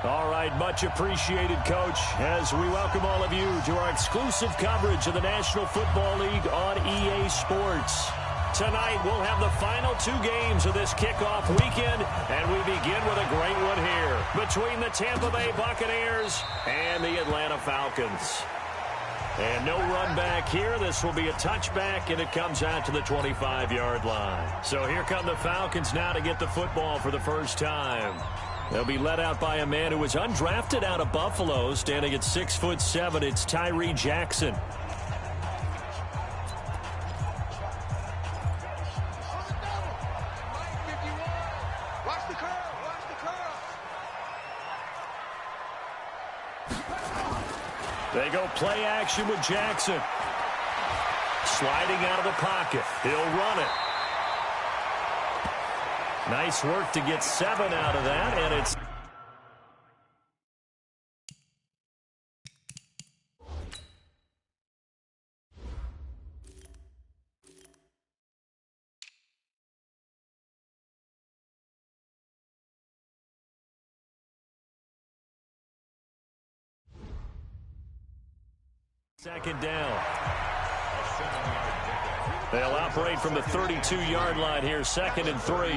All right, much appreciated, Coach, as we welcome all of you to our exclusive coverage of the National Football League on EA Sports. Tonight, we'll have the final two games of this kickoff weekend, and we begin with a great one here between the Tampa Bay Buccaneers and the Atlanta Falcons. And no run back here. This will be a touchback, and it comes out to the 25-yard line. So here come the Falcons now to get the football for the first time. They'll be led out by a man who was undrafted out of Buffalo, standing at 6'7". It's Tyree Jackson. They go play action with Jackson. Sliding out of the pocket. He'll run it. Nice work to get 7 out of that, and it's... Second down. They'll operate from the 32-yard line here, 2nd and 3.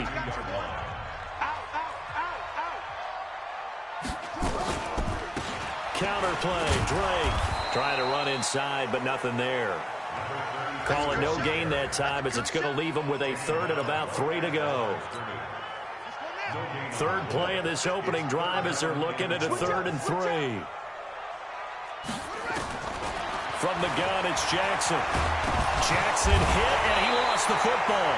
Counter play, Drake trying to run inside, but nothing there. Calling no gain that time as it's going to leave them with a 3rd and about 3 to go. Third play of this opening drive as they're looking at a 3rd and 3. From the gun, it's Jackson. Jackson hit, and he lost the football.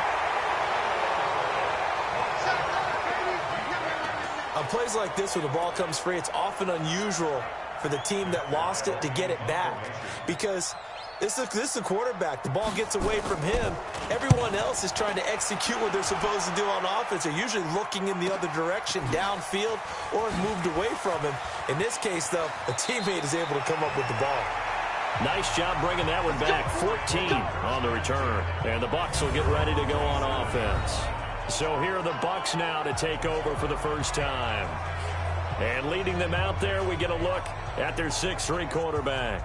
On plays like this where the ball comes free, it's often unusual for the team that lost it to get it back. Because this is a quarterback. The ball gets away from him. Everyone else is trying to execute what they're supposed to do on offense. They're usually looking in the other direction, downfield, or have moved away from him. In this case, though, a teammate is able to come up with the ball. Nice job bringing that one back. 14 on the return. And the Bucs will get ready to go on offense. So here are the Bucs now to take over for the first time. And leading them out there, we get a look at their 6'3" quarterback.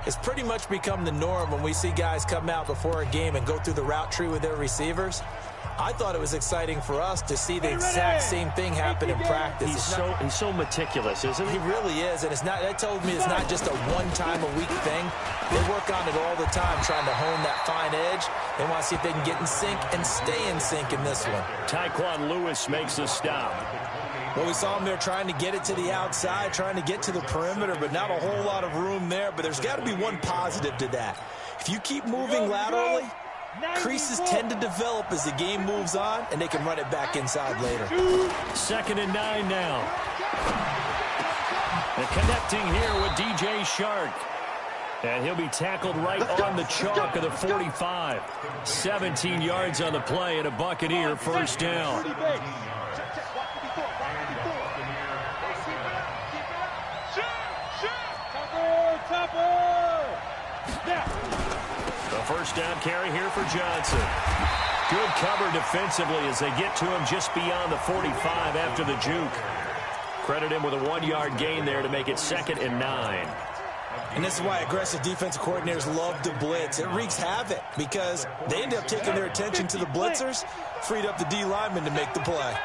It's pretty much become the norm when we see guys come out before a game and go through the route tree with their receivers. I thought it was exciting for us to see the exact same thing happen in practice. He's so meticulous, isn't he? He really is, and that tells me it's not just a one-time-a-week thing. They work on it all the time, trying to hone that fine edge. They want to see if they can get in sync and stay in sync in this one. Tyquan Lewis makes a stop. Well, we saw him there trying to get it to the outside, trying to get to the perimeter, but not a whole lot of room there. But there's got to be one positive to that. If you keep moving laterally, creases tend to develop as the game moves on, and they can run it back inside later. 2nd and 9 now. And connecting here with DJ Shark. And he'll be tackled right on the chalk of the 45. 17 yards on the play and a Buccaneer first down. The first down carry here for Johnson. Good cover defensively as they get to him just beyond the 45 after the juke. Credit him with a 1-yard gain there to make it 2nd and 9. And this is why aggressive defensive coordinators love to blitz. It wreaks havoc because they end up taking their attention to the blitzers, freed up the D lineman to make the play.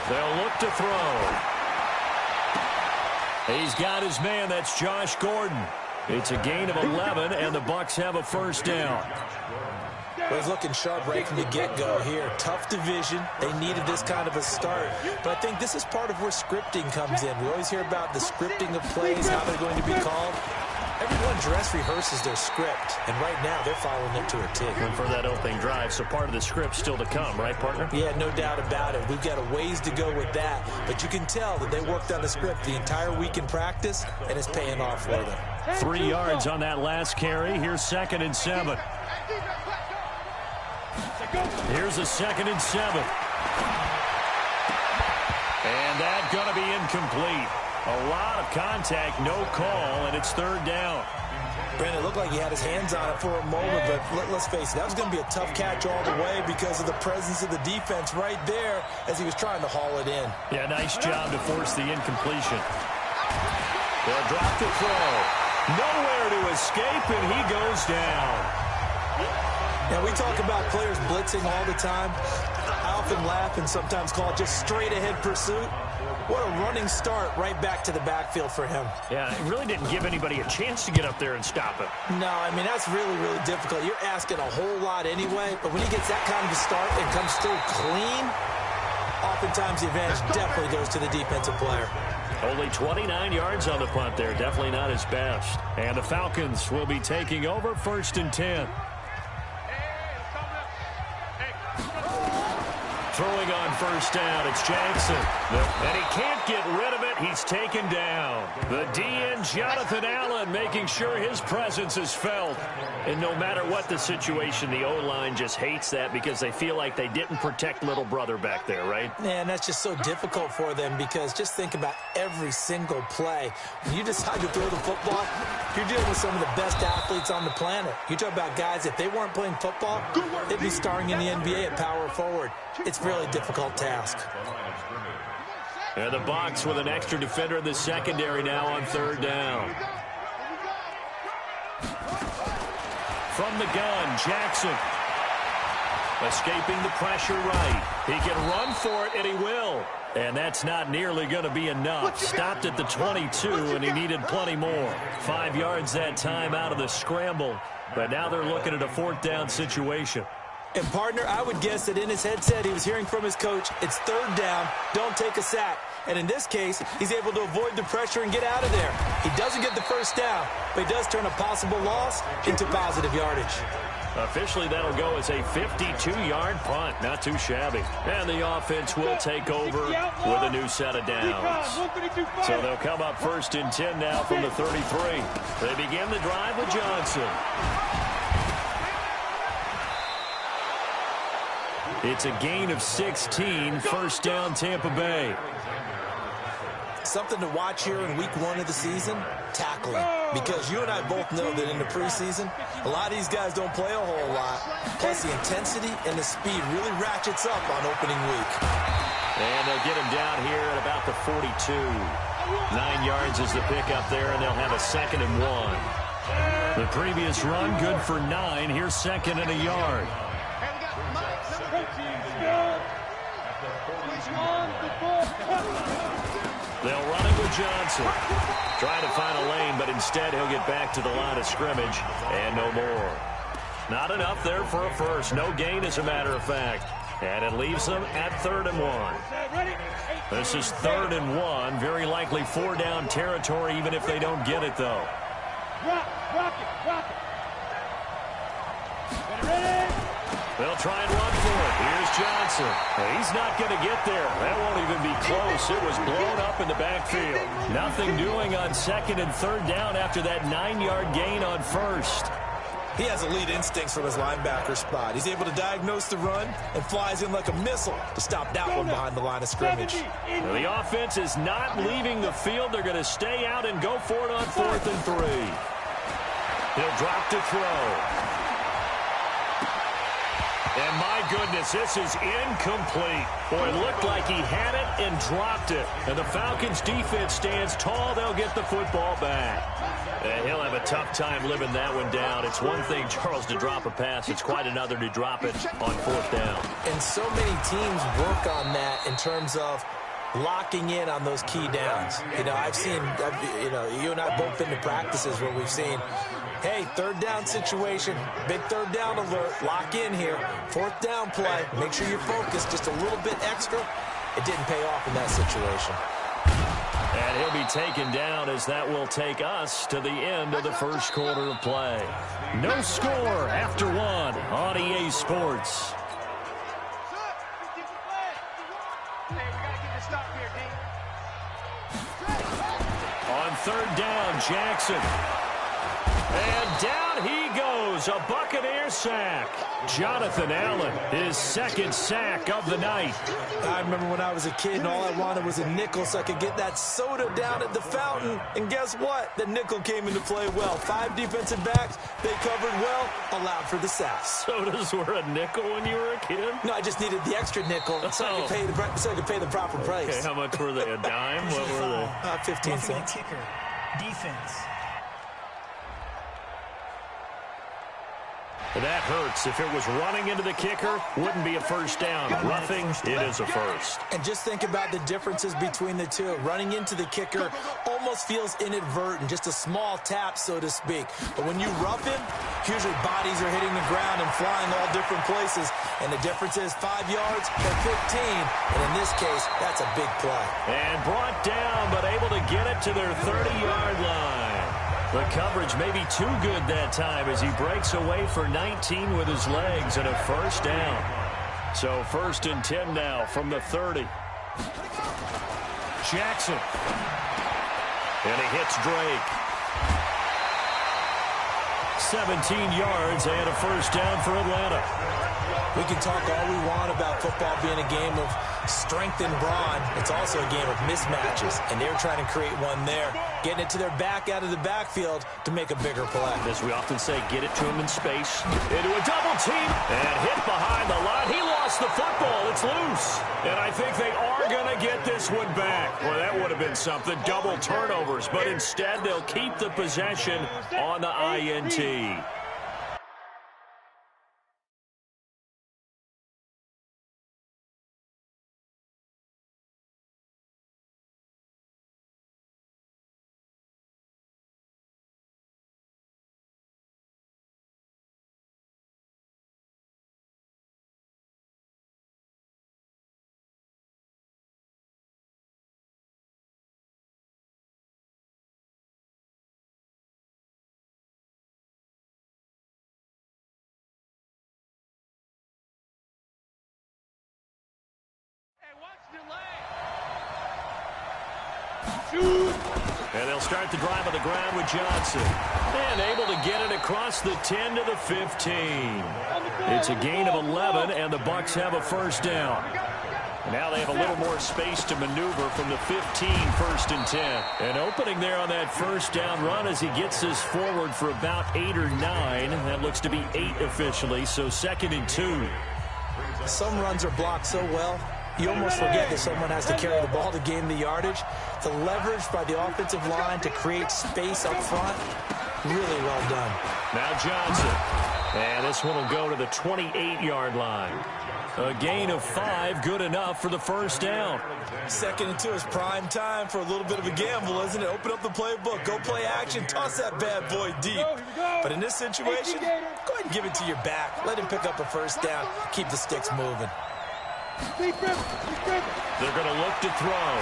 They'll look to throw. He's got his man. That's Josh Gordon. It's a gain of 11, and the Bucs have a first down. Well, he's looking sharp right from the get-go here. Tough division. They needed this kind of a start. But I think this is part of where scripting comes in. We always hear about the scripting of plays, how they're going to be called. Everyone dress rehearses their script, and right now they're following it to a T. And for that opening drive, so part of the script still to come, right, partner? Yeah, no doubt about it. We've got a ways to go with that, but you can tell that they worked on the script the entire week in practice, and it's paying off for them. 3 yards on that last carry. Here's 2nd and 7. Here's a 2nd and 7. And that's going to be incomplete. A lot of contact, no call, and it's 3rd down. Brandon, it looked like he had his hands on it for a moment, but let's face it, that was going to be a tough catch all the way because of the presence of the defense right there as he was trying to haul it in. Yeah, nice job to force the incompletion. They'll drop the throw. Nowhere to escape, and he goes down. Now, we talk about players blitzing all the time. I often laugh and sometimes call it just straight-ahead pursuit. What a running start right back to the backfield for him. Yeah, it really didn't give anybody a chance to get up there and stop him. No, I mean, that's really, really difficult. You're asking a whole lot anyway, but when he gets that kind of a start and comes through clean, oftentimes the advantage definitely goes to the defensive player. Only 29 yards on the punt there. Definitely not his best. And the Falcons will be taking over 1st and 10. Throwing on 1st down, it's Jackson. And he can't get rid of it. He's taken down. The DN, Jonathan Allen, making sure his presence is felt. And no matter what the situation, the O-line just hates that because they feel like they didn't protect little brother back there, right? Man, that's just so difficult for them because just think about every single play. When you decide to throw the football, you're dealing with some of the best athletes on the planet. You talk about guys, if they weren't playing football, they'd be starring in the NBA at power forward. It's a really difficult task. And the box with an extra defender in the secondary now on 3rd down. From the gun, Jackson. Escaping the pressure right. He can run for it, and he will. And that's not nearly going to be enough. Stopped at the 22, and he needed plenty more. 5 yards that time out of the scramble. But now they're looking at a 4th down situation. And, partner, I would guess that in his headset he was hearing from his coach, it's 3rd down, don't take a sack. And in this case, he's able to avoid the pressure and get out of there. He doesn't get the 1st down, but he does turn a possible loss into positive yardage. Officially, that'll go as a 52-yard punt. Not too shabby. And the offense will take over with a new set of downs. So they'll come up 1st and 10 now from the 33. They begin the drive with Johnson. It's a gain of 16, 1st down Tampa Bay. Something to watch here in week 1 of the season, tackling. Because you and I both know that in the preseason, a lot of these guys don't play a whole lot. Plus the intensity and the speed really ratchets up on opening week. And they'll get him down here at about the 42. 9 yards is the pickup there, and they'll have a 2nd and 1. The previous run, good for 9. Here's 2nd and a yard. They'll run it with Johnson. Trying to find a lane, but instead he'll get back to the line of scrimmage and no more. Not enough there for a first. No gain, as a matter of fact. And it leaves them at 3rd and 1. This is 3rd and 1. Very likely 4-down territory, even if they don't get it, though. They'll try and run for it. Here's Johnson. He's not going to get there. That won't even be close. It was blown up in the backfield. Nothing doing on 2nd and 3rd down after that 9-yard gain on 1st. He has elite instincts from his linebacker spot. He's able to diagnose the run and flies in like a missile to stop that one behind the line of scrimmage. Well, the offense is not leaving the field. They're going to stay out and go for it on 4th and 3. He'll drop to throw. And my goodness, this is incomplete. Boy, it looked like he had it and dropped it. And the Falcons' defense stands tall. They'll get the football back. And he'll have a tough time living that one down. It's one thing, Charles, to drop a pass. It's quite another to drop it on 4th down. And so many teams work on that in terms of locking in on those key downs. You know, I've seen, you and I both been to practices where we've seen, hey, 3rd down situation, big 3rd down alert, lock in here, 4th down play, make sure you're focused just a little bit extra. It didn't pay off in that situation. And he'll be taken down as that will take us to the end of the 1st quarter of play. No score after 1 on EA Sports. On 3rd down, Jackson. And down he goes, a Buccaneer sack. Jonathan Allen, his second sack of the night. I remember when I was a kid and all I wanted was a nickel so I could get that soda down at the fountain. And guess what? The nickel came into play well. 5 defensive backs, they covered well, allowed for the sacks. Sodas were a nickel when you were a kid? No, I just needed the extra nickel so I could pay the proper price. Okay, how much were they? A dime? What were they? 15 cents. Kicker, defense. That hurts. If it was running into the kicker, wouldn't be a first down. Roughing, it is a first. And just think about the differences between the two. Running into the kicker almost feels inadvertent, just a small tap, so to speak. But when you rough him, usually bodies are hitting the ground and flying all different places. And the difference is 5 yards or 15. And in this case, that's a big play. And brought down, but able to get it to their 30-yard line. The coverage may be too good that time as he breaks away for 19 with his legs and a first down. So 1st and 10 now from the 30. Jackson. And he hits Drake. 17 yards and a first down for Atlanta. We can talk all we want about football being a game of strength and brawn. It's also a game of mismatches, and they're trying to create one there, getting it to their back out of the backfield to make a bigger play. As we often say, get it to him in space. Into a double team, and hit behind the line. He lost the football. It's loose. And I think they are going to get this one back. Well, that would have been something. Double turnovers, but instead they'll keep the possession on the INT. And they'll start the drive on the ground with Johnson. And able to get it across the 10 to the 15. It's a gain of 11, and the Bucs have a first down. Now they have a little more space to maneuver from the 15, 1st and 10. An opening there on that first down run as he gets this forward for about 8 or 9. That looks to be 8 officially, so 2nd and 2. Some runs are blocked so well, you almost forget that someone has to carry the ball to gain the yardage. The leverage by the offensive line to create space up front, really well done. Now Johnson. And this one will go to the 28-yard line. A gain of 5, good enough for the first down. 2nd and 2 is prime time for a little bit of a gamble, isn't it? Open up the playbook, go play action, toss that bad boy deep. But in this situation, go ahead and give it to your back. Let him pick up a first down, keep the sticks moving. They're going to look to throw.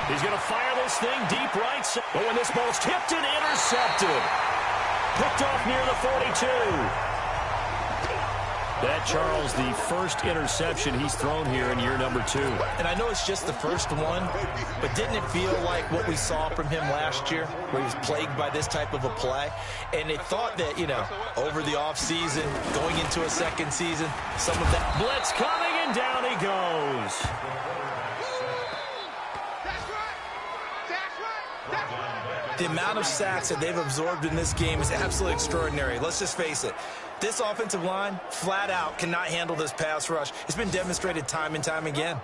He's going to fire this thing deep right side. But when this ball's tipped and intercepted. Picked off near the 42. That, Charles, the first interception he's thrown here in year number 2. And I know it's just the first one, but didn't it feel like what we saw from him last year, where he was plagued by this type of a play? And they thought that, you know, over the offseason, going into a second season, some of that blitz coming, and down he goes. The amount of sacks that they've absorbed in this game is absolutely extraordinary. Let's just face it. This offensive line, flat out, cannot handle this pass rush. It's been demonstrated time and time again.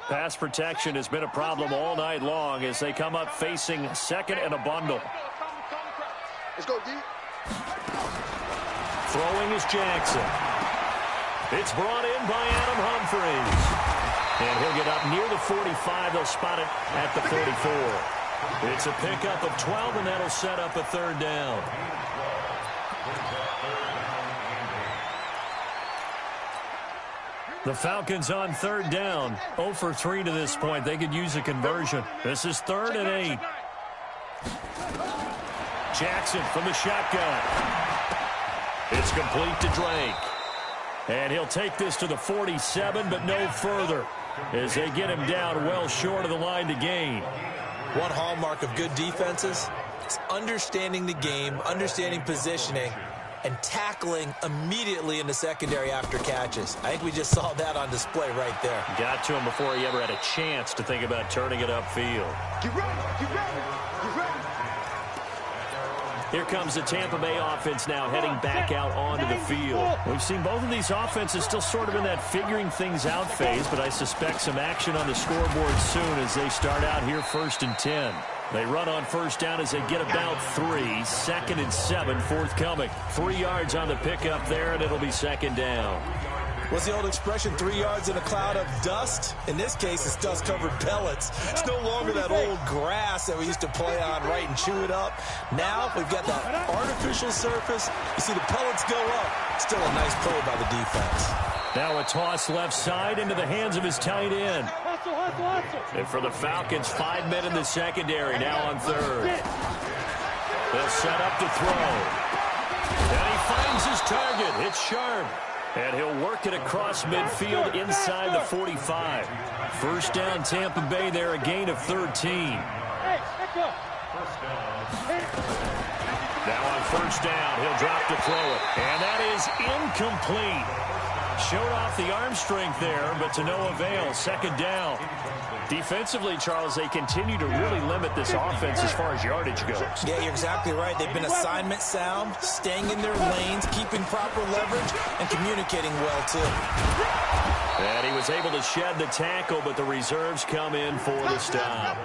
Pass protection has been a problem all night long as they come up facing 2nd and a bundle. Let's go, D. Throwing is Jackson. It's brought in by Adam Humphries. And he'll get up near the 45. They'll spot it at the 44. It's a pickup of 12, and that'll set up a 3rd down. The Falcons on 3rd down. 0 for 3 to this point. They could use a conversion. This is 3rd and 8. Jackson from the shotgun. It's complete to Drake. And he'll take this to the 47, but no further, as they get him down well short of the line to gain. One hallmark of good defenses, It's understanding the game, understanding positioning, and tackling immediately in the secondary after catches. I think we just saw that on display right there. Got to him before he ever had a chance to think about turning it upfield. Get ready, get ready, get ready. Here comes the Tampa Bay offense now heading back out onto the field. We've seen both of these offenses still sort of in that figuring things out phase, but I suspect some action on the scoreboard soon as they start out here 1st and 10. They run on first down as they get about 3. 2nd and 7 forthcoming. 3 yards on the pickup there, and it'll be 2nd down. What's the old expression, 3 yards in a cloud of dust? In this case, it's dust-covered pellets. It's no longer that old grass that we used to play on, right, and chew it up. Now we've got that artificial surface. You see the pellets go up. Still a nice play by the defense. Now a toss left side into the hands of his tight end. And for the Falcons, 5 men in the secondary, now on 3rd. They'll set up to throw. And he finds his target. It's Sharp. And he'll work it across midfield inside the 45. First down, Tampa Bay there, a gain of 13. Now on first down, he'll drop to throw it. And that is incomplete. Showed off the arm strength there, but to no avail. 2nd down. Defensively, Charles, they continue to really limit this offense as far as yardage goes. Yeah, you're exactly right. They've been assignment sound, staying in their lanes, keeping proper leverage, and communicating well, too. And he was able to shed the tackle, but the reserves come in for the stop.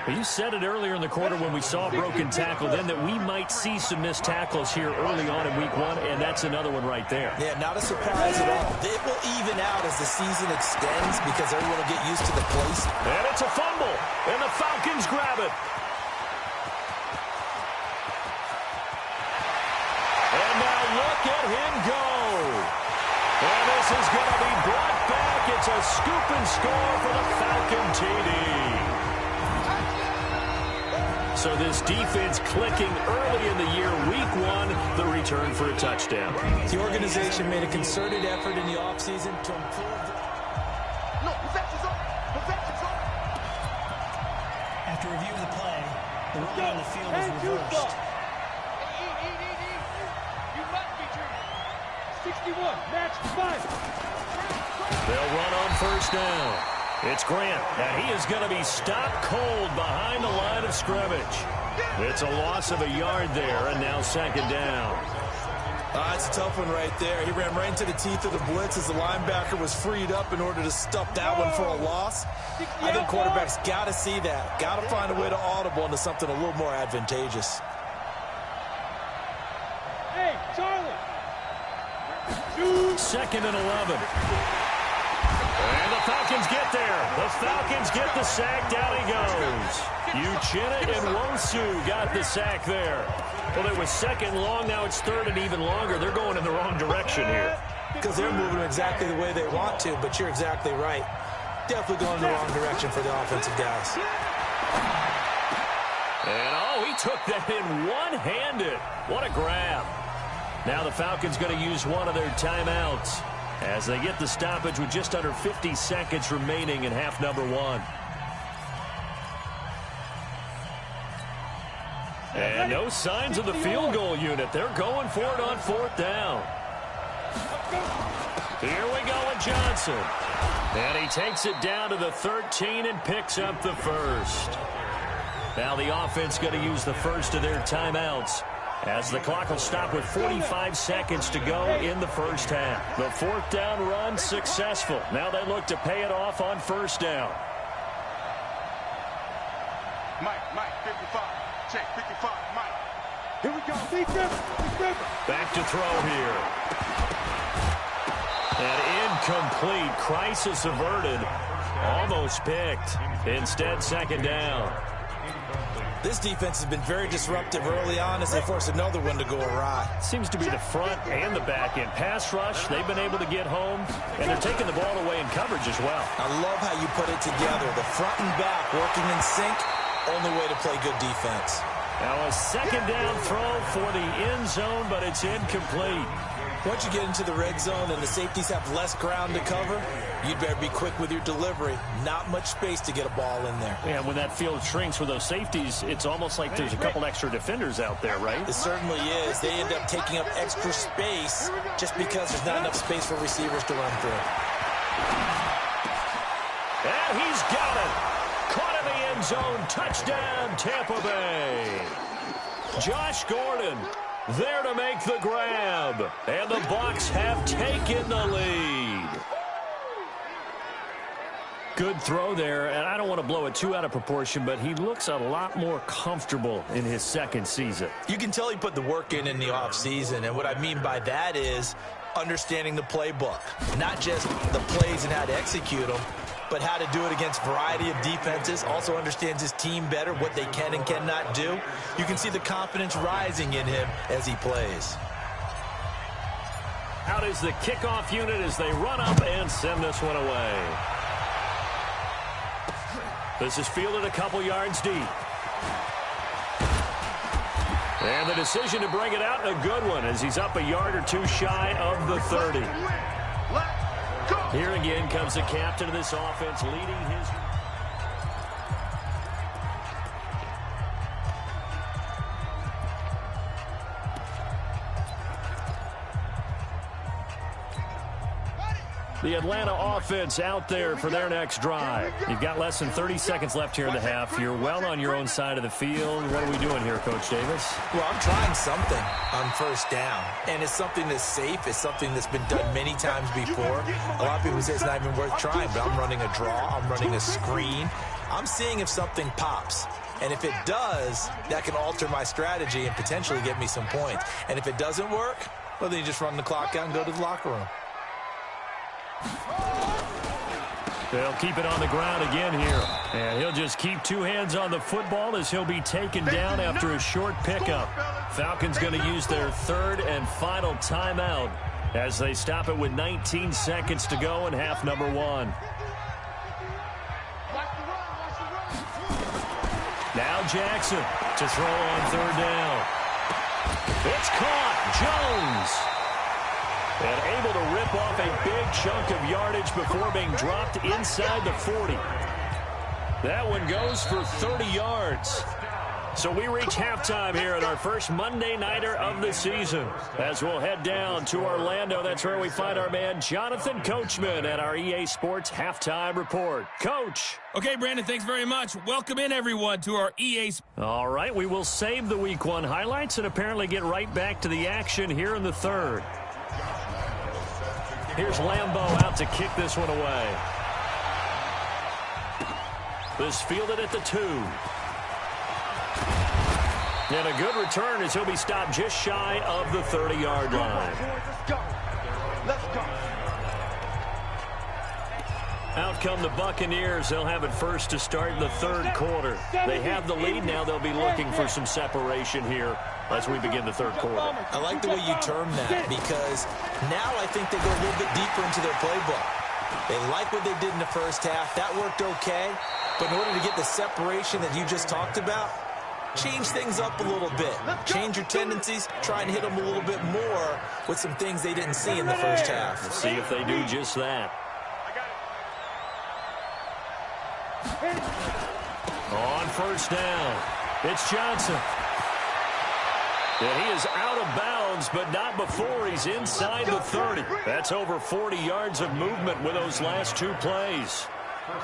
Well, you said it earlier in the quarter when we saw a broken tackle then that we might see some missed tackles here early on in week 1, and that's another one right there. Yeah, not a surprise at all. It will even out as the season extends because everyone will get used to the place. And it's a fumble, and the Falcons grab it. And now look at him go. And this is going to be brought back. It's a scoop and score for the Falcon TD. So this defense clicking early in the year, week 1, the return for a touchdown. The organization made a concerted effort in the offseason to improve. No, protection's up. Protection's up. After review of the play, the ruling on the field was reversed. You must be true. 61, match 5. They'll run on first down. It's Grant, and he is going to be stopped cold behind the line of scrimmage. It's a loss of a yard there, and now 2nd down. That's a tough one right there. He ran right into the teeth of the blitz as the linebacker was freed up in order to stuff that one for a loss. I think quarterbacks got to see that. Got to find a way to audible into something a little more advantageous. Hey, Charlie. 2nd and 11. And the Falcons get there. The Falcons get the sack. Down he goes. Uchenna and Wosu got the sack there. Well, it was 2nd long. Now it's 3rd and even longer. They're going in the wrong direction here. Because they're moving exactly the way they want to, but you're exactly right. Definitely going in the wrong direction for the offensive guys. And, oh, he took that in one-handed. What a grab. Now the Falcons going to use one of their timeouts as they get the stoppage with just under 50 seconds remaining in half number 1. And no signs of the field goal unit. They're going for it on 4th down. Here we go with Johnson. And he takes it down to the 13 and picks up the first. Now the offense going to use the first of their timeouts as the clock will stop with 45 seconds to go in the first half. The 4th down run successful. Now they look to pay it off on first down. Mike, 55. Check, 55, Mike. Here we go. Defense. Back to throw here. And incomplete. Crisis averted. Almost picked. Instead, 2nd down. This defense has been very disruptive early on as they force another one to go awry. Seems to be the front and the back end. Pass rush, they've been able to get home, and they're taking the ball away in coverage as well. I love how you put it together. The front and back working in sync, only way to play good defense. Now a 2nd down throw for the end zone, but it's incomplete. Once you get into the red zone and the safeties have less ground to cover, You'd better be quick with your delivery. Not much space to get a ball in there. Yeah, when that field shrinks with those safeties, it's almost like there's a couple extra defenders out there, right? It certainly is. They end up taking up extra space just because there's not enough space for receivers to run through. And he's got it. Caught in the end zone. Touchdown, Tampa Bay. Josh Gordon there to make the grab. And the Bucs have taken the lead. Good throw there, and I don't want to blow it too out of proportion, but he looks a lot more comfortable in his second season. You can tell he put the work in the offseason, and what I mean by that is understanding the playbook. Not just the plays and how to execute them, but how to do it against a variety of defenses. Also understands his team better, what they can and cannot do. You can see the confidence rising in him as he plays. Out is the kickoff unit as they run up and send this one away. This is fielded a couple yards deep. And the decision to bring it out, a good one, as he's up a yard or two shy of the 30. Here again comes the captain of this offense leading his... The Atlanta offense out there for their next drive. You've got less than 30 seconds left here in the half. You're well on your own side of the field. What are we doing here, Coach Davis? Well, I'm trying something on first down, and it's something that's safe. It's something that's been done many times before. A lot of people say it's not even worth trying, but I'm running a draw. I'm running a screen. I'm seeing if something pops. And if it does, that can alter my strategy and potentially get me some points. And if it doesn't work, well, then you just run the clock out and go to the locker room. They'll keep it on the ground again here. And he'll just keep two hands on the football as he'll be taken down after a short pickup. Falcons going to use their third and final timeout as they stop it with 19 seconds to go in half number one. Now Jackson to throw on third down. It's caught. Jones. And able to rip off a big chunk of yardage before being dropped inside the 40. That one goes for 30 yards. So we reach halftime here at our first Monday Nighter of the season. As we'll head down to Orlando, that's where we find our man Jonathan Coachman at our EA Sports Halftime Report. Coach. Okay, Brandon, thanks very much. Welcome in, everyone, to our EA. All right, we will save the Week 1 highlights and apparently get right back to the action here in the third. Here's Lambeau out to kick this one away. This fielded at the 2. And a good return as he'll be stopped just shy of the 30-yard line. Let's go. Let's go. Out come the Buccaneers. They'll have it first to start the third quarter. They have the lead. Now they'll be looking for some separation here as we begin the third quarter. I like the way you term that because now I think they go a little bit deeper into their playbook. They like what they did in the first half. That worked okay. But in order to get the separation that you just talked about, change things up a little bit. Change your tendencies. Try and hit them a little bit more with some things they didn't see in the first half. Let's see if they do just that. On first down, it's Johnson. And he is out of bounds, but not before he's inside the 30. That's over 40 yards of movement with those last two plays.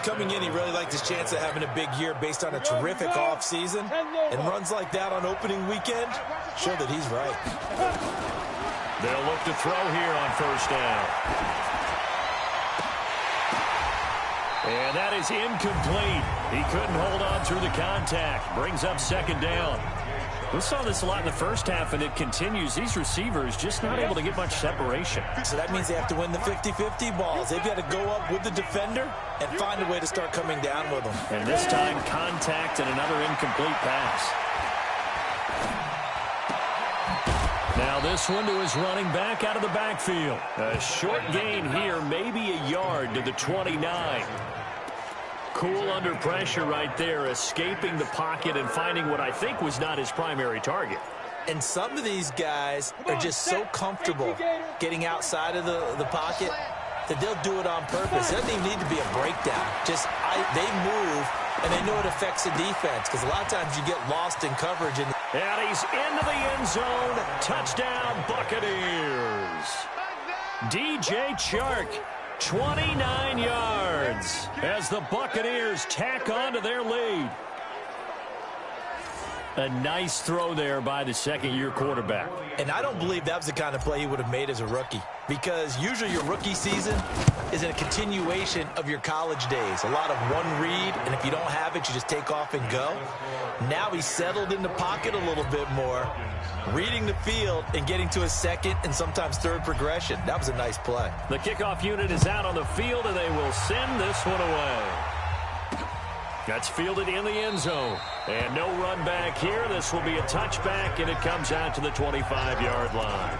Coming in, he really liked his chance of having a big year based on a terrific offseason. And runs like that on opening weekend show that he's right. They'll look to throw here on first down. And that is incomplete. He couldn't hold on through the contact. Brings up second down. We saw this a lot in the first half, and it continues. These receivers just not able to get much separation. So that means they have to win the 50-50 balls. They've got to go up with the defender and find a way to start coming down with them. And this time, contact and another incomplete pass. Now this one to his running back out of the backfield. A short gain here, maybe a yard to the 29. Cool under pressure right there, escaping the pocket and finding what I think was not his primary target. And some of these guys are just so comfortable getting outside of the pocket that they'll do it on purpose. It doesn't even need to be a breakdown. Just they move, and they know it affects the defense because a lot of times you get lost in coverage. And he's into the end zone. Touchdown, Buccaneers. DJ Chark, 29 yards as the Buccaneers tack on to their lead. A nice throw there by the second-year quarterback. And I don't believe that was the kind of play he would have made as a rookie, because usually your rookie season is a continuation of your college days. A lot of one read, and if you don't have it, you just take off and go. Now he's settled in the pocket a little bit more, reading the field and getting to a second and sometimes third progression. That was a nice play. The kickoff unit is out on the field, and they will send this one away. That's fielded in the end zone. And no run back here. This will be a touchback, and it comes out to the 25-yard line.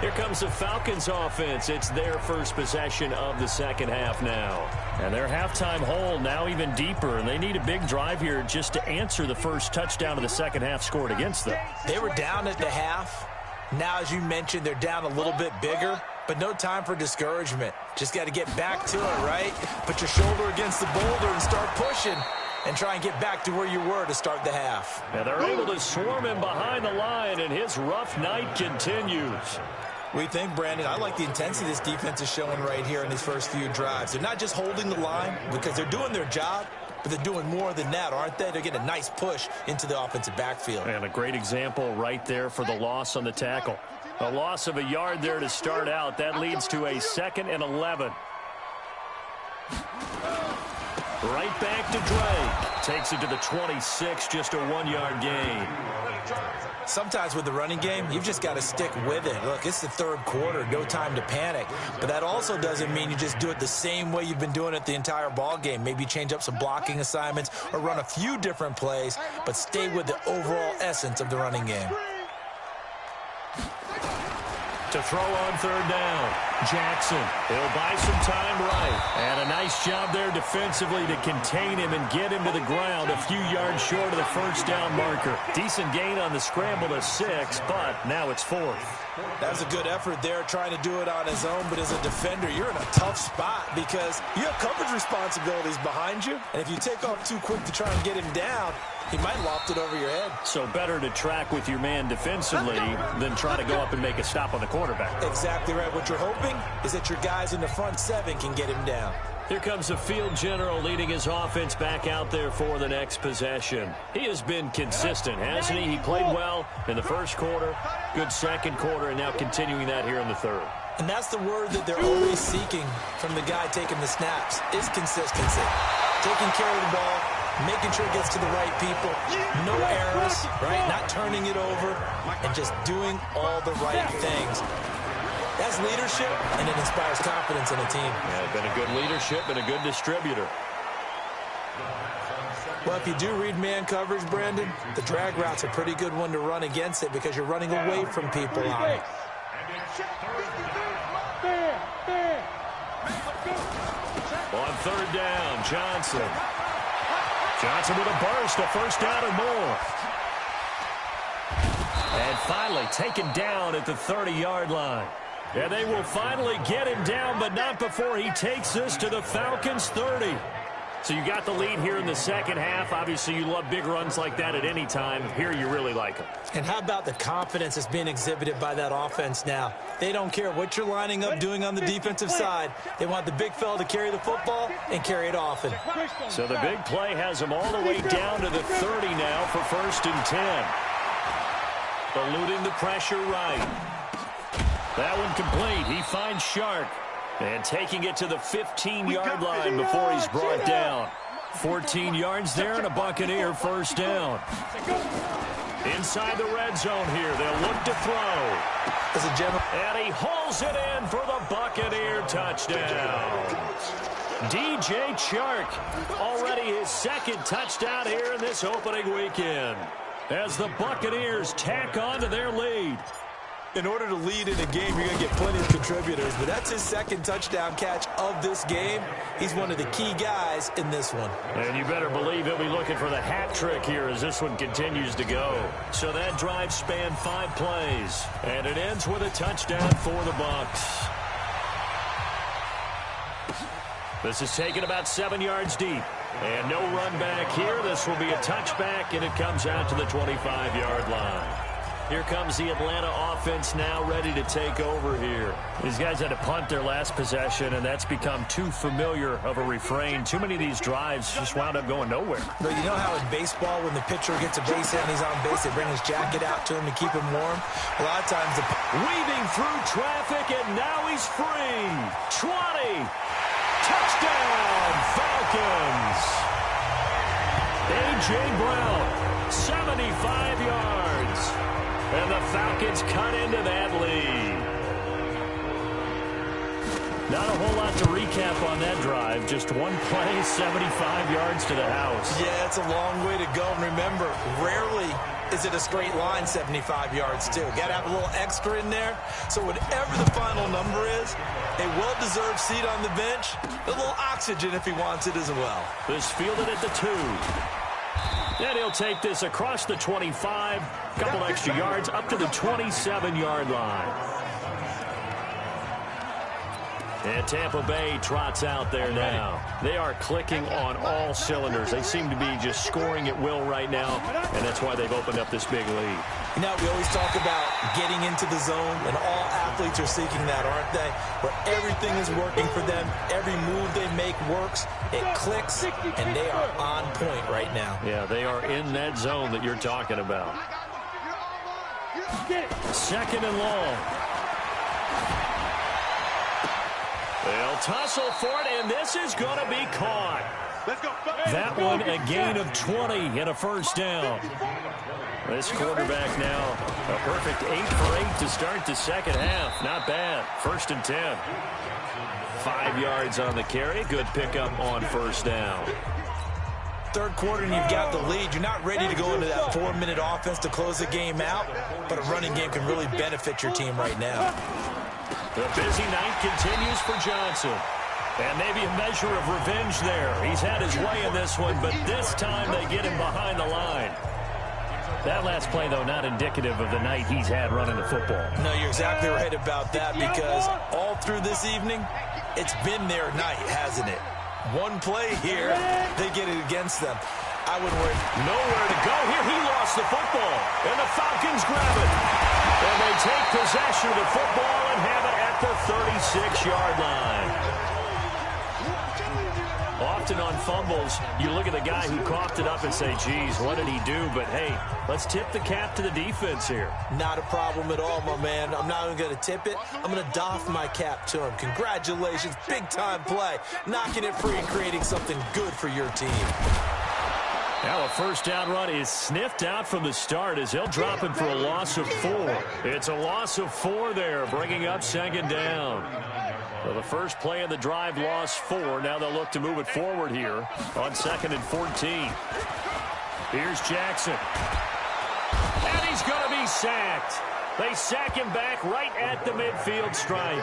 Here comes the Falcons offense. It's their first possession of the second half now. And their halftime hole now even deeper, and they need a big drive here just to answer the first touchdown of the second half scored against them. They were down at the half. Now, as you mentioned, they're down a little bit bigger, but no time for discouragement. Just got to get back to it, right? Put your shoulder against the boulder and start pushing, and try and get back to where you were to start the half. And they're able to swarm him behind the line, and his rough night continues. We think, Brandon, I like the intensity this defense is showing right here in these first few drives. They're not just holding the line because they're doing their job, but they're doing more than that, aren't they? They're getting a nice push into the offensive backfield. And a great example right there for the loss on the tackle. A loss of a yard there to start out. That leads to a 2nd and 11. Right back to Drake. Takes it to the 26, just a 1-yard gain. Sometimes with the running game, you've just got to stick with it. Look, it's the third quarter, no time to panic. But that also doesn't mean you just do it the same way you've been doing it the entire ball game. Maybe change up some blocking assignments or run a few different plays, but stay with the overall essence of the running game. To throw on third down, Jackson. He'll buy some time right. And a nice job there defensively to contain him and get him to the ground a few yards short of the first down marker. Decent gain on the scramble to 6, but now it's 4th. That was a good effort there, trying to do it on his own, but as a defender, you're in a tough spot because you have coverage responsibilities behind you, and if you take off too quick to try and get him down, he might loft it over your head. So better to track with your man defensively than try to go up and make a stop on the quarterback. Exactly right. What you're hoping is that your guys in the front 7 can get him down. Here comes the field general leading his offense back out there for the next possession. He has been consistent, hasn't he? He played well in the first quarter, good second quarter, and now continuing that here in the third. And that's the word that they're always seeking from the guy taking the snaps, is consistency. Taking care of the ball, making sure it gets to the right people, no errors, right? Not turning it over, and just doing all the right things. That's leadership, and it inspires confidence in a team. Yeah, been a good leadership and a good distributor. Well, if you do read man coverage, Brandon, the drag route's a pretty good one to run against it because you're running away from people on it. On third down, Johnson. Johnson with a burst, a first down or more. And finally taken down at the 30-yard line. And they will finally get him down, but not before he takes this to the Falcons' 30. So you got the lead here in the second half. Obviously, you love big runs like that at any time. Here you really like them. And how about the confidence that's being exhibited by that offense now? They don't care what you're lining up doing on the defensive side. They want the big fella to carry the football and carry it often. So the big play has them all the way down to the 30 now for 1st and 10. Eluding the pressure right. That one complete. He finds Shark. And taking it to the 15-yard line before he's brought down. 14 yards there and a Buccaneer first down. Inside the red zone here. They'll look to throw. And he hauls it in for the Buccaneer touchdown. DJ Chark, already his 2nd touchdown here in this opening weekend, as the Buccaneers tack on to their lead. In order to lead in a game, you're going to get plenty of contributors, but that's his 2nd touchdown catch of this game. He's one of the key guys in this one. And you better believe he'll be looking for the hat trick here as this one continues to go. So that drive spanned 5 plays, and it ends with a touchdown for the Bucs. This is taken about 7 yards deep. And no run back here. This will be a touchback, and it comes out to the 25-yard line. Here comes the Atlanta offense now ready to take over here. These guys had to punt their last possession, and that's become too familiar of a refrain. Too many of these drives just wound up going nowhere. But you know how in baseball, when the pitcher gets a base hit and he's on base, they bring his jacket out to him to keep him warm? A lot of times weaving through traffic, and now he's free. 20. Touchdown, Falcons. A.J. Brown, 75 yards. And the Falcons cut into that lead. Not a whole lot to recap on that drive. Just one play, 75 yards to the house. Yeah, it's a long way to go. And remember, rarely is it a straight line 75 yards, too. Got to have a little extra in there. So whatever the final number is, a well-deserved seat on the bench, a little oxygen if he wants it as well. This fielded at the 2. And he'll take this across the 25, couple extra yards, up to the 27-yard line. And Tampa Bay trots out there now. They are clicking on all cylinders. They seem to be just scoring at will right now, and that's why they've opened up this big lead. You know, we always talk about getting into the zone, and all athletes are seeking that, aren't they? Where everything is working for them, every move they make works, it clicks, and they are on point right now. Yeah, they are in that zone that you're talking about. 2nd and long. They'll tussle for it, and this is going to be caught. That one, a gain of 20 and a first down. This quarterback now, a perfect 8 for 8 to start the second half. Not bad. 1st and 10. 5 yards on the carry. Good pickup on first down. Third quarter and you've got the lead. You're not ready to go into that 4-minute offense to close the game out, but a running game can really benefit your team right now. The busy night continues for Johnson. And maybe a measure of revenge there. He's had his way in this one, but this time they get him behind the line. That last play, though, not indicative of the night he's had running the football. No, you're exactly right about that, because all through this evening, it's been their night, hasn't it? One play here, they get it against them. I wouldn't worry. Nowhere to go here. He lost the football, and the Falcons grab it. And they take possession of the football and have it at the 36-yard line. Often on fumbles, you look at the guy who coughed it up and say, geez, what did he do? But, hey, let's tip the cap to the defense here. Not a problem at all, my man. I'm not even going to tip it. I'm going to doff my cap to him. Congratulations. Big-time play. Knocking it free and creating something good for your team. Now a first down run is sniffed out from the start as he'll drop him for a loss of 4. It's a loss of 4 there, bringing up 2nd down. Well, the first play of the drive lost 4. Now they'll look to move it forward here on 2nd and 14. Here's Jackson. And he's going to be sacked. They sack him back right at the midfield stripe.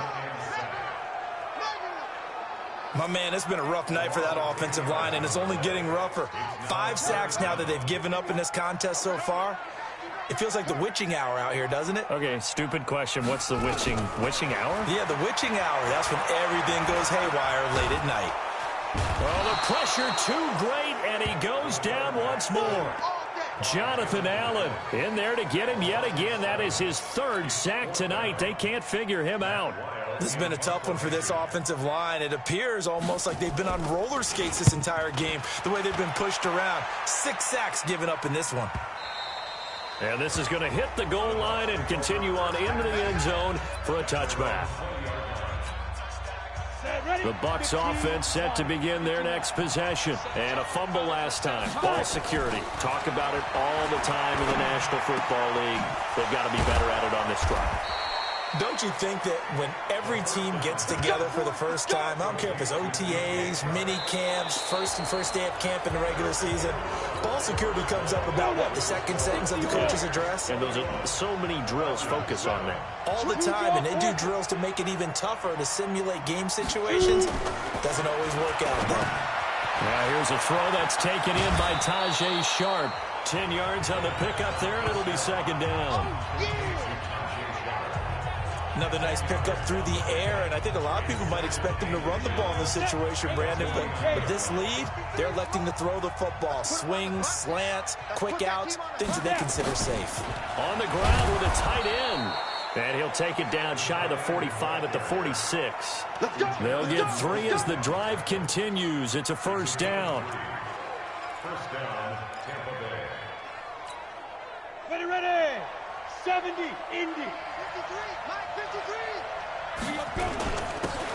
My man, it's been a rough night for that offensive line, and it's only getting rougher. 5 sacks now that they've given up in this contest so far. It feels like the witching hour out here, doesn't it? Okay, stupid question. What's the witching hour? Yeah, the witching hour. That's when everything goes haywire late at night. Well, the pressure too great, and he goes down once more. Jonathan Allen in there to get him yet again. That is his 3rd sack tonight. They can't figure him out. This has been a tough one for this offensive line. It appears almost like they've been on roller skates this entire game, the way they've been pushed around. 6 sacks given up in this one. And this is going to hit the goal line and continue on into the end zone for a touchback. The Bucs offense set to begin their next possession. And a fumble last time. Ball security. Talk about it all the time in the National Football League. They've got to be better at it on this drive. Don't you think that when every team gets together for the first time, I don't care if it's OTAs, mini camps, first day of camp in the regular season, ball security comes up about, what, the second sentence of the coach's address? And those are so many drills focus on that. All the time, and they do drills to make it even tougher to simulate game situations. Doesn't always work out, though. Now here's a throw that's taken in by Tajay Sharp. 10 yards on the pickup there, and it'll be 2nd down. Another nice pickup through the air, and I think a lot of people might expect them to run the ball in this situation, Brandon, but with this lead, they're electing to throw the football. Swings, slants, quick outs, things that they consider safe. On the ground with a tight end. And he'll take it down shy of the 45 at the 46. They'll get 3 as the drive continues. It's a first down. First down, Tampa Bay. Ready. 70, Indy. 53, Mike, 53.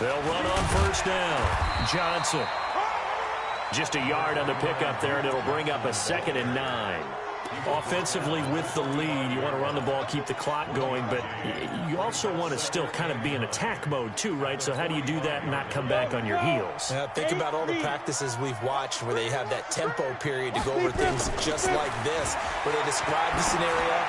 They'll run on first down. Johnson. Just a yard on the pickup there, and it'll bring up a 2nd and 9. Offensively with the lead, you want to run the ball, keep the clock going, but you also want to still kind of be in attack mode too, right? So how do you do that and not come back on your heels? Think about all the practices we've watched where they have that tempo period to go over things just like this, where they describe the scenario,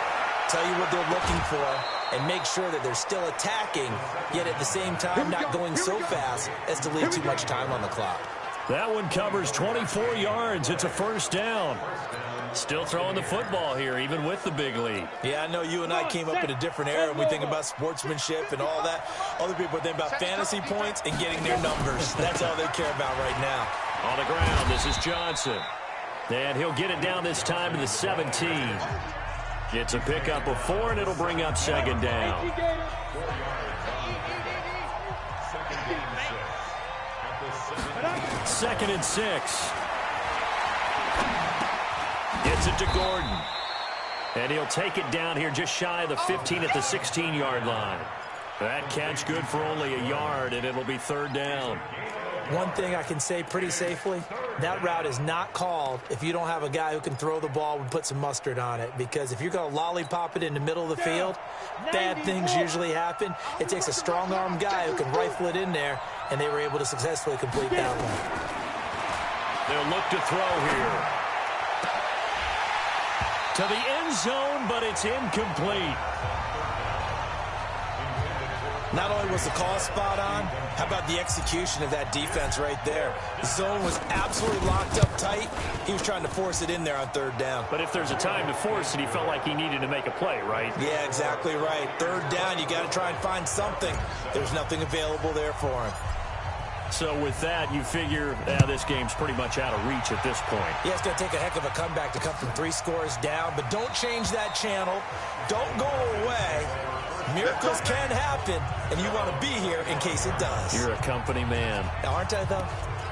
tell you what they're looking for, and make sure that they're still attacking, yet at the same time not going so fast as to leave too much time on the clock. That one covers 24 yards. It's a first down. Still throwing the football here, even with the big lead. Yeah, I know you and I came up in a different era, and we think about sportsmanship and all that. Other people think about fantasy points and getting their numbers. That's all they care about right now. On the ground, this is Johnson. And he'll get it down this time to the 17. It's a pickup of 4, and it'll bring up 2nd down. 2nd and 6. Gets it to Gordon. And he'll take it down here just shy of the 15 at the 16-yard line. That catch good for only a yard, and it'll be 3rd down. One thing I can say pretty safely, that route is not called if you don't have a guy who can throw the ball and put some mustard on it. Because if you're going to lollipop it in the middle of the field, bad things usually happen. It takes a strong-arm guy who can rifle it in there, and they were able to successfully complete that one. They'll look to throw here. To the end zone, but it's incomplete. Not only was the call spot on, how about the execution of that defense right there? The zone was absolutely locked up tight. He was trying to force it in there on 3rd down. But if there's a time to force it, he felt like he needed to make a play, right? Yeah, exactly right. 3rd down, you got to try and find something. There's nothing available there for him. So with that, you figure this game's pretty much out of reach at this point. Yeah, it's going to take a heck of a comeback to come from 3 scores down, but don't change that channel. Don't go away. Miracles can happen, and you want to be here in case it does. You're a company man. Aren't I, though?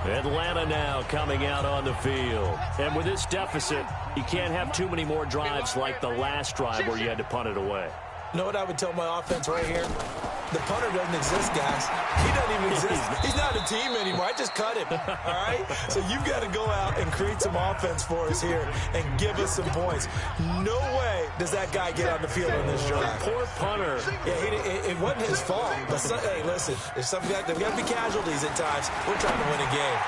Atlanta now coming out on the field. And with this deficit, you can't have too many more drives like the last drive where you had to punt it away. You know what I would tell my offense right here? The punter doesn't exist, guys. He doesn't even exist. He's not a team anymore. I just cut him, all right? So you've got to go out and create some offense for us here and give us some points. No way does that guy get on the field on this drive. Poor punter. Yeah, it wasn't his fault. But hey, listen, there's got to be casualties at times. We're trying to win a game.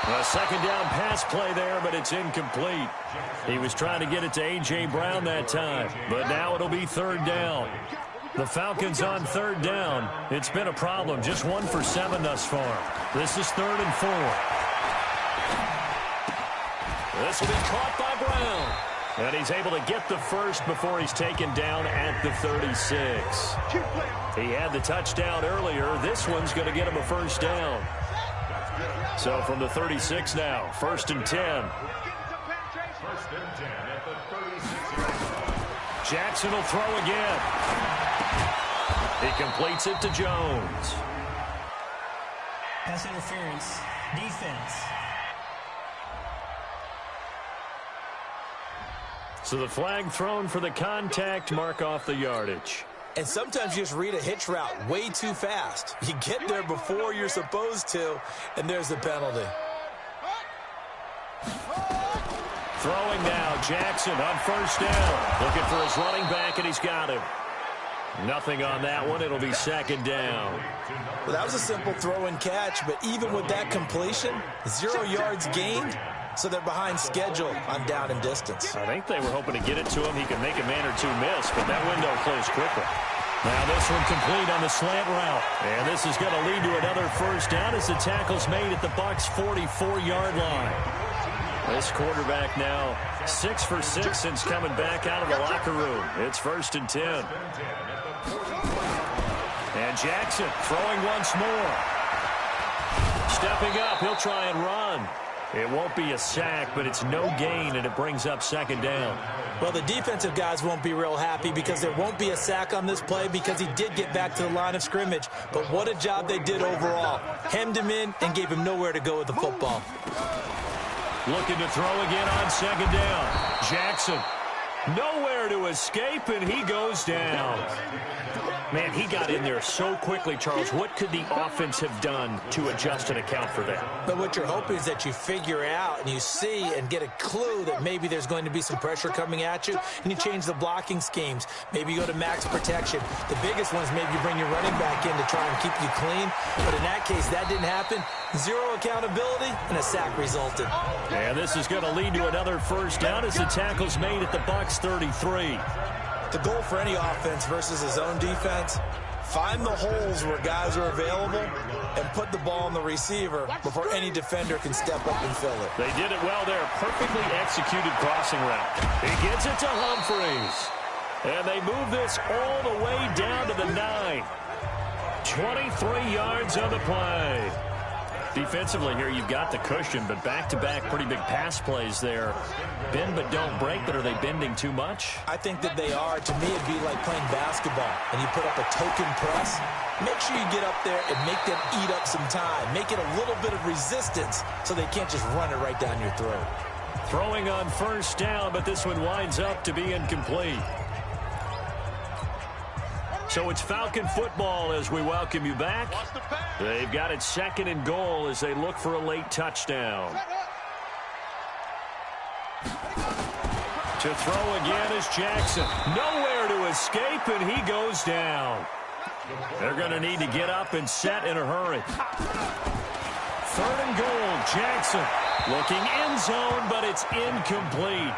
A 2nd down pass play there, but it's incomplete. He was trying to get it to A.J. Brown that time, but now it'll be 3rd down. The Falcons on 3rd down. It's been a problem. Just 1 for 7 thus far. This is 3rd and 4. This will be caught by Brown. And he's able to get the first before he's taken down at the 36. He had the touchdown earlier. This one's going to get him a first down. So from the 36 now, 1st and 10. 1st and 10 at the 36. Jackson will throw again. He completes it to Jones. Pass interference. Defense. So the flag thrown for the contact, mark off the yardage. And sometimes you just read a hitch route way too fast. You get there before you're supposed to, and there's the penalty. Throwing now, Jackson on 1st down. Looking for his running back, and he's got him. Nothing on that one. It'll be 2nd down. Well, that was a simple throw and catch, but even with that completion, 0 yards gained, so they're behind schedule on down and distance. I think they were hoping to get it to him. He could make a man or two miss, but that window closed quickly. Now this one complete on the slant route. And this is going to lead to another first down as the tackle's made at the Bucs' 44-yard line. This quarterback now 6 for 6 since coming back out of the locker room. It's 1st and 10. And Jackson throwing once more. Stepping up, he'll try and run. It won't be a sack, but it's no gain, and it brings up second down. Well, the defensive guys won't be real happy because there won't be a sack on this play because he did get back to the line of scrimmage. But what a job they did overall. Hemmed him in and gave him nowhere to go with the football. Looking to throw again on second down. Jackson, nowhere to escape, and he goes down. Man, he got in there so quickly, Charles. What could the offense have done to adjust and account for that? But what you're hoping is that you figure out and you see and get a clue that maybe there's going to be some pressure coming at you, and you change the blocking schemes. Maybe you go to max protection. The biggest one is maybe you bring your running back in to try and keep you clean. But in that case, that didn't happen. Zero accountability, and a sack resulted. And this is going to lead to another first down as the tackle's made at the Bucs 33. The goal for any offense versus a zone defense, find the holes where guys are available and put the ball on the receiver before any defender can step up and fill it. They did it well there. Perfectly executed crossing route. He gets it to Humphreys. And they move this all the way down to the 9. 23 yards on the play. Defensively here, you've got the cushion, but back-to-back pretty big pass plays there. Bend but don't break, but are they bending too much? I think that they are. To me, it'd be like playing basketball, and you put up a token press. Make sure you get up there and make them eat up some time. Make it a little bit of resistance so they can't just run it right down your throat. Throwing on first down, but this one winds up to be incomplete. So it's Falcon football as we welcome you back. They've got it second and goal as they look for a late touchdown. To throw again is Jackson. Nowhere to escape, and he goes down. They're going to need to get up and set in a hurry. Third and goal, Jackson. Looking end zone, but it's incomplete.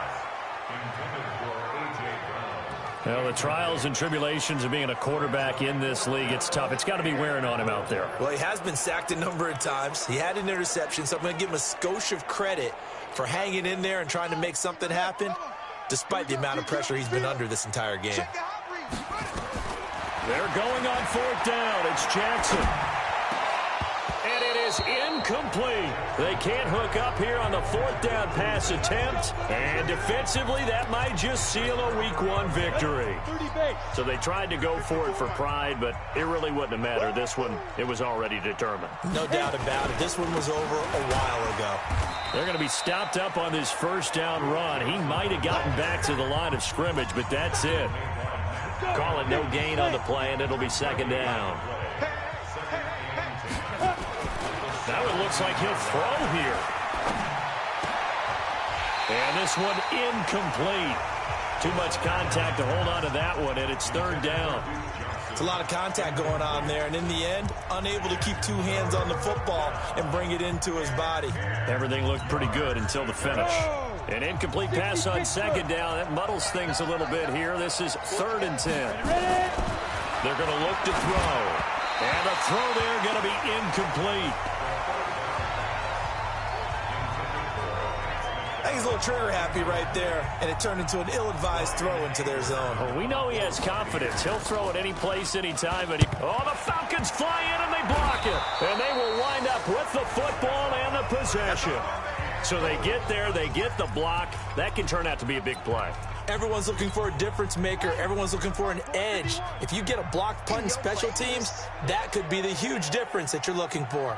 Well, the trials and tribulations of being a quarterback in this league, it's tough. It's got to be wearing on him out there. Well, he has been sacked a number of times. He had an interception, so I'm going to give him a skosh of credit for hanging in there and trying to make something happen, despite the amount of pressure he's been under this entire game. They're going on fourth down. It's Jackson. And it is incomplete. They can't hook up here on the fourth down pass attempt. And defensively, that might just seal a Week 1 victory. So they tried to go for it for pride, but it really wouldn't have mattered. This one, it was already determined. No doubt about it. This one was over a while ago. They're going to be stopped up on this first down run. He might have gotten back to the line of scrimmage, but that's it. Call it no gain on the play, and it'll be second down. Now it looks like he'll throw here. And this one incomplete. Too much contact to hold on to that one, and it's third down. It's a lot of contact going on there, and in the end, unable to keep two hands on the football and bring it into his body. Everything looked pretty good until the finish. An incomplete pass on second down. That muddles things a little bit here. This is 3rd and 10. They're going to look to throw. And the throw there going to be incomplete. I think he's a little trigger happy right there, and it turned into an ill-advised throw into their zone. Well, we know he has confidence. He'll throw it any place, anytime. But the Falcons fly in and they block it. And they will wind up with the football and the possession. So they get there, they get the block. That can turn out to be a big play. Everyone's looking for a difference maker. Everyone's looking for an edge. If you get a blocked punt in special teams, that could be the huge difference that you're looking for.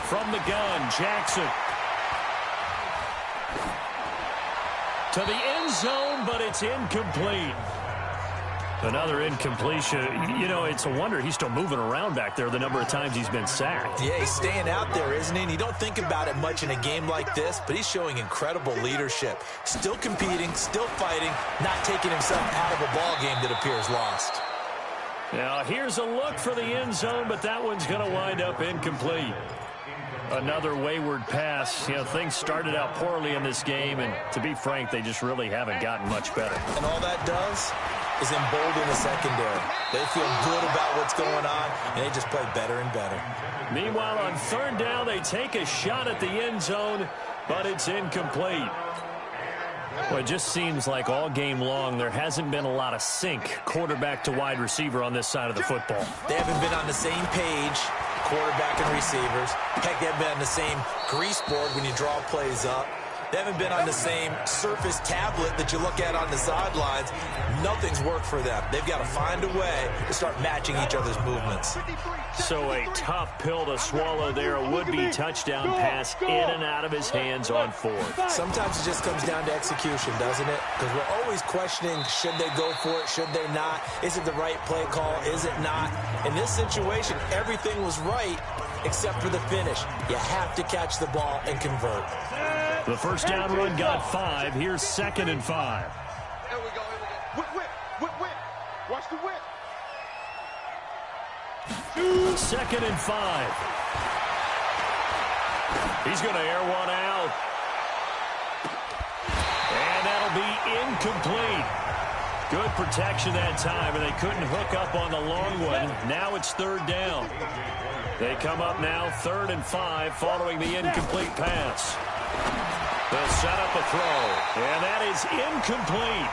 From the gun, Jackson. To the end zone, but it's incomplete. Another incompletion. You know, it's a wonder he's still moving around back there the number of times he's been sacked. Yeah, he's staying out there, isn't he? And you don't think about it much in a game like this, but he's showing incredible leadership. Still competing, still fighting, not taking himself out of a ball game that appears lost. Now, here's a look for the end zone, but that one's going to wind up incomplete. Another wayward pass. You know, things started out poorly in this game, and to be frank, they just really haven't gotten much better. And all that does is embolden the secondary. They feel good about what's going on, and they just play better and better. Meanwhile, on third down, they take a shot at the end zone, but it's incomplete. Well, it just seems like all game long there hasn't been a lot of sync quarterback to wide receiver on this side of the football. They haven't been on the same page, quarterback and receivers. Heck, they haven't been on the same grease board when you draw plays up. They haven't been on the same surface tablet that you look at on the sidelines. Nothing's worked for them. They've got to find a way to start matching each other's movements. So a tough pill to swallow there. A would-be touchdown pass in and out of his hands on fourth. Sometimes it just comes down to execution, doesn't it? Because we're always questioning, should they go for it, should they not? Is it the right play call, is it not? In this situation, everything was right except for the finish. You have to catch the ball and convert. The first down run got 5. Here's 2nd and 5. Here we go. Whip. Watch the whip. 2nd and 5. He's going to air one out. And that'll be incomplete. Good protection that time, and they couldn't hook up on the long one. Now it's 3rd down. They come up now 3rd and 5 following the incomplete pass. They'll set up a throw, and that is incomplete.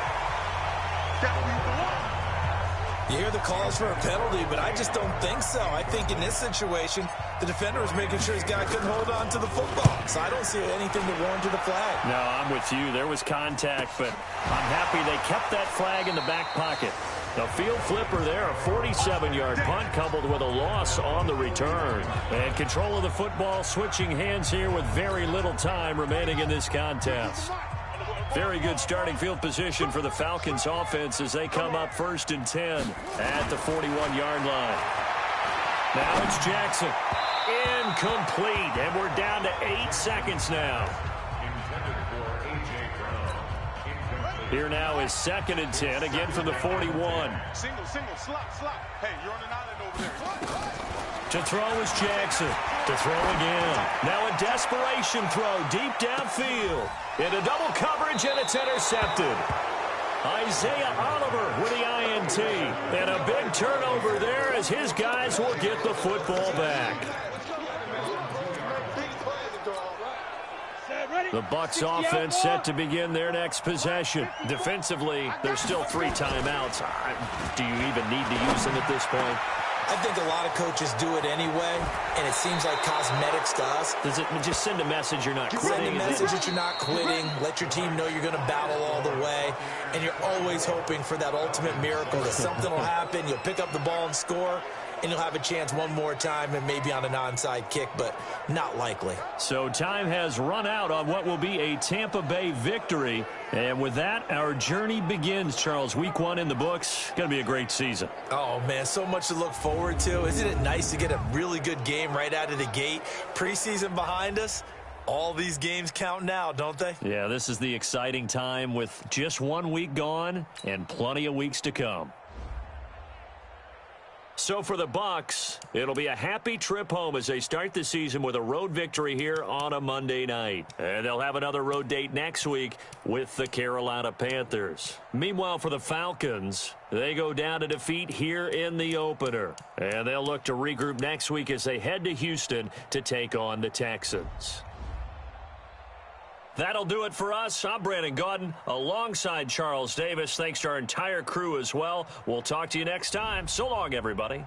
You hear the calls for a penalty, but I just don't think so. I think in this situation, the defender was making sure his guy couldn't hold on to the football. So I don't see anything that warranted a flag. No, I'm with you. There was contact, but I'm happy they kept that flag in the back pocket. The field flipper there, a 47-yard punt coupled with a loss on the return. And control of the football switching hands here with very little time remaining in this contest. Very good starting field position for the Falcons offense as they come up 1st and 10 at the 41-yard line. Now it's Jackson. Incomplete, and we're down to 8 seconds now. Here now is 2nd and 10, again from the 41. Single, slot. Hey, you're on an island over there. To throw is Jackson. To throw again. Now a desperation throw deep downfield. Into double coverage, and it's intercepted. Isaiah Oliver with the INT. And a big turnover there as his guys will get the football back. The Bucs offense set to begin their next possession. Defensively, there's still 3 timeouts. Do you even need to use them at this point? I think a lot of coaches do it anyway, and it seems like cosmetics to us. Does it just send a message you're not quitting? Send a message that you're not quitting. Let your team know you're going to battle all the way, and you're always hoping for that ultimate miracle that something will happen, you'll pick up the ball and score, and you'll have a chance one more time and maybe on an onside kick, but not likely. So time has run out on what will be a Tampa Bay victory. And with that, our journey begins, Charles. Week 1 in the books. Going to be a great season. Oh, man, so much to look forward to. Isn't it nice to get a really good game right out of the gate? Preseason behind us. All these games count now, don't they? Yeah, this is the exciting time with just 1 week gone and plenty of weeks to come. So for the Bucs, it'll be a happy trip home as they start the season with a road victory here on a Monday night. And they'll have another road date next week with the Carolina Panthers. Meanwhile, for the Falcons, they go down to defeat here in the opener. And they'll look to regroup next week as they head to Houston to take on the Texans. That'll do it for us. I'm Brandon Gaudin alongside Charles Davis. Thanks to our entire crew as well. We'll talk to you next time. So long, everybody.